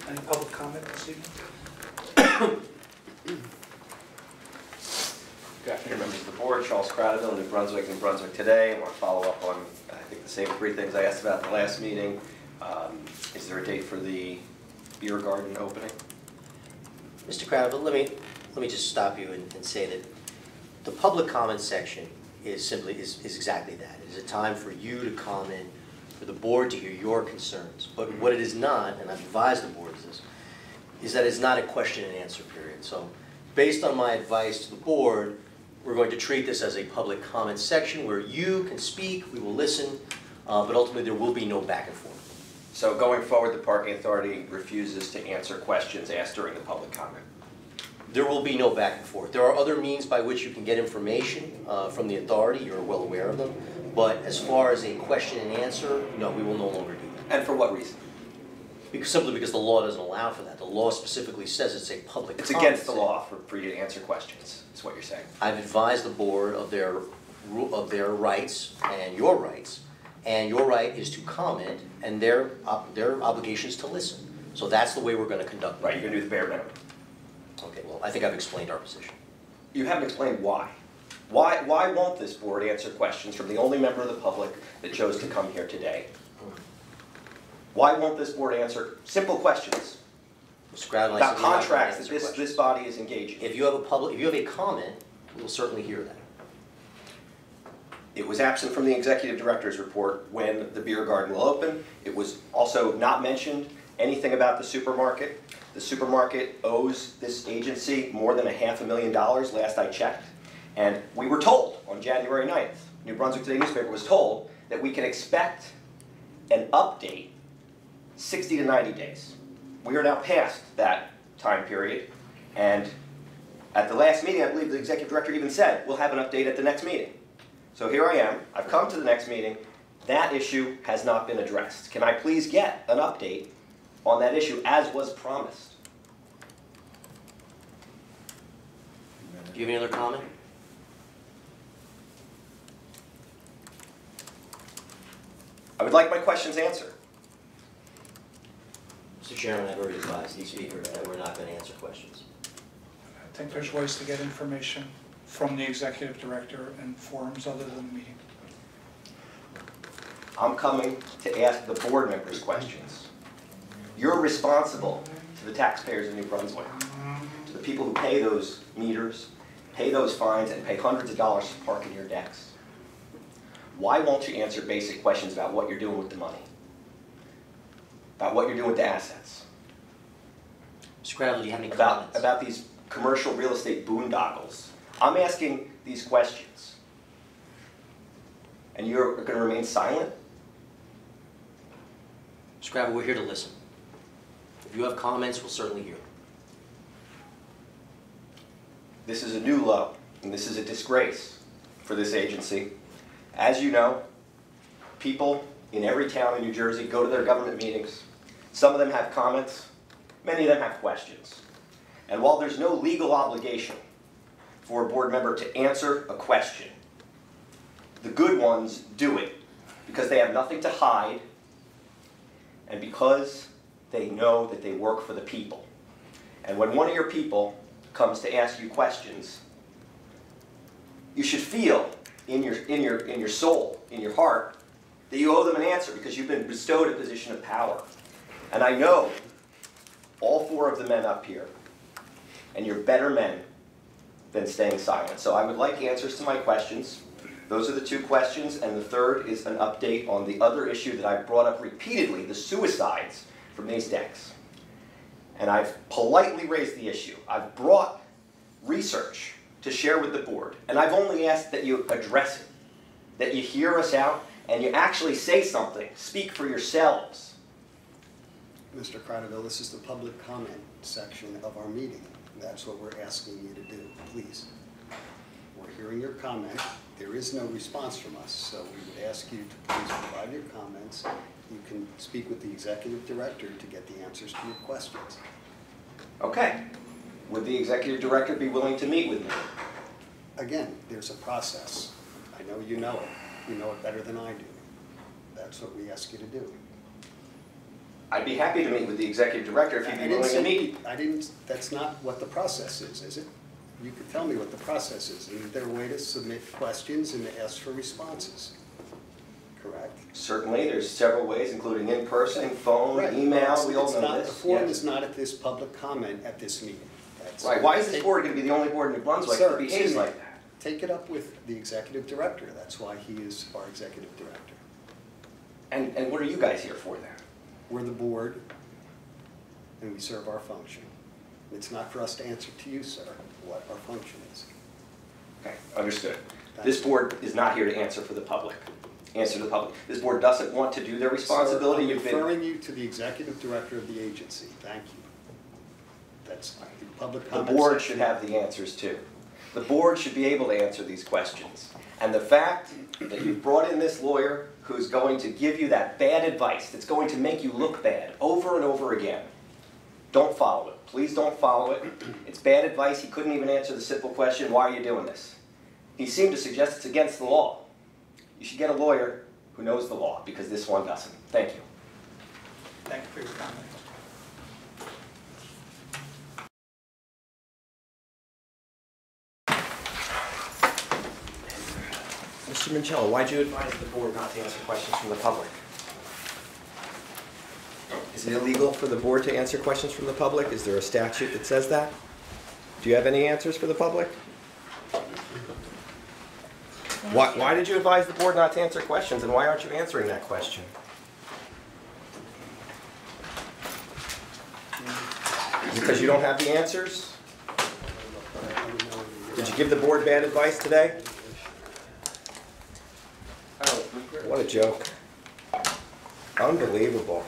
Any public comment this evening? Good afternoon, members of the board. Charles Cradaville, New Brunswick and Brunswick Today. I want to follow up on, I think, the same three things I asked about at the last meeting. Is there a date for the beer garden opening? Mr. Cradaville, let me just stop you and say that the public comment section is exactly that. It is a time for you to comment, for the board to hear your concerns. But what it is not, and I've advised the board of this, is that it's not a question and answer period. So based on my advice to the board, we're going to treat this as a public comment section where you can speak, we will listen, but ultimately there will be no back and forth. So going forward, the Parking Authority refuses to answer questions asked during the public comment. There will be no back and forth. There are other means by which you can get information from the authority. You're well aware of them. But as far as a question and answer, no, we will no longer do that. And for what reason? Simply because the law doesn't allow for that. The law specifically says it's a public It's against the law for you to answer questions, is what you're saying. I've advised the board of their rights and your rights. And your right is to comment, and their obligation is to listen. So that's the way we're going to conduct it. Right, you're going to do the bare minimum. Okay, well, I think I've explained our position. You haven't explained why. Why won't this board answer questions from the only member of the public that chose to come here today? Why won't this board answer simple questions about contracts that this body is engaging in? If you have a comment, we'll certainly hear that. It was absent from the executive director's report when the beer garden will open. It was also not mentioned anything about the supermarket. The supermarket owes this agency more than $500,000 last I checked. And we were told on January 9th, New Brunswick Today newspaper was told that we can expect an update 60 to 90 days. We are now past that time period. And at the last meeting, I believe the executive director even said, we'll have an update at the next meeting. So here I am, I've come to the next meeting, that issue has not been addressed. Can I please get an update on that issue as was promised? Do you have any other comment? I would like my questions answered. Mr. Chairman, I've already advised the speaker that we're not going to answer questions. I think there's ways to get information from the executive director in forums other than the meeting. I'm coming to ask the board members questions. You're responsible to the taxpayers of New Brunswick, to the people who pay those meters, pay those fines, and pay hundreds of dollars to park in your decks. Why won't you answer basic questions about what you're doing with the money? About what you're doing with the assets? Mr. Cradaville, do you have any comments? About these commercial real estate boondoggles. I'm asking these questions. And you're going to remain silent? Mr. Cradaville, we're here to listen. If you have comments, we'll certainly hear them. This is a new low, and this is a disgrace for this agency. As you know, people in every town in New Jersey go to their government meetings. Some of them have comments, many of them have questions. And while there's no legal obligation for a board member to answer a question, the good ones do it because they have nothing to hide and because they know that they work for the people. And when one of your people comes to ask you questions, you should feel in your soul, in your heart, that you owe them an answer because you've been bestowed a position of power. And I know all four of the men up here, and you're better men than staying silent. So I would like answers to my questions. Those are the two questions, and the third is an update on the other issue that I've brought up repeatedly, the suicides from these decks. And I've politely raised the issue. I've brought research to share with the board, and I've only asked that you address it, that you hear us out, and you actually say something. Speak for yourselves. Mr. Cradaville, this is the public comment section of our meeting. That's what we're asking you to do, please. We're hearing your comment. There is no response from us, so we would ask you to please provide your comments. You can speak with the executive director to get the answers to your questions. Okay. Would the executive director be willing to meet with me? Again, there's a process. I know you know it. You know it better than I do. That's what we ask you to do. I'd be happy to meet with the executive director if he'd be willing to meet. That's not what the process is it? You could tell me what the process is. Is there a way to submit questions and to ask for responses? Correct? Certainly, there's several ways, including in person, phone, Right. email, we all It's know not- this. The forum Yes. is not at this public comment at this meeting. That's- Right, why is this board gonna be the only board in New Brunswick Sir, that behaves excuse me. like that? Take it up with the executive director. That's why he is our executive director. And what are you guys here for then? We're the board, and we serve our function. It's not for us to answer to you, sir, what our function is. Okay, understood. This board is not here to answer for the public. Answer to the public. This board doesn't want to do their responsibility. Sir, I'm You've been- referring you to the executive director of the agency. Thank you. That's the public The comment board section. should have the answers too. The board should be able to answer these questions. And the fact that you brought in this lawyer who's going to give you that bad advice, that's going to make you look bad over and over again, don't follow it. Please don't follow it. It's bad advice. He couldn't even answer the simple question, why are you doing this? He seemed to suggest it's against the law. You should get a lawyer who knows the law, because this one doesn't. Thank you. Thank you for your comment. Mr. Mincello, why'd you advise the board not to answer questions from the public? Is it illegal for the board to answer questions from the public? Is there a statute that says that? Do you have any answers for the public? Why did you advise the board not to answer questions, and why aren't you answering that question? Because you don't have the answers? Did you give the board bad advice today? What a joke. Unbelievable.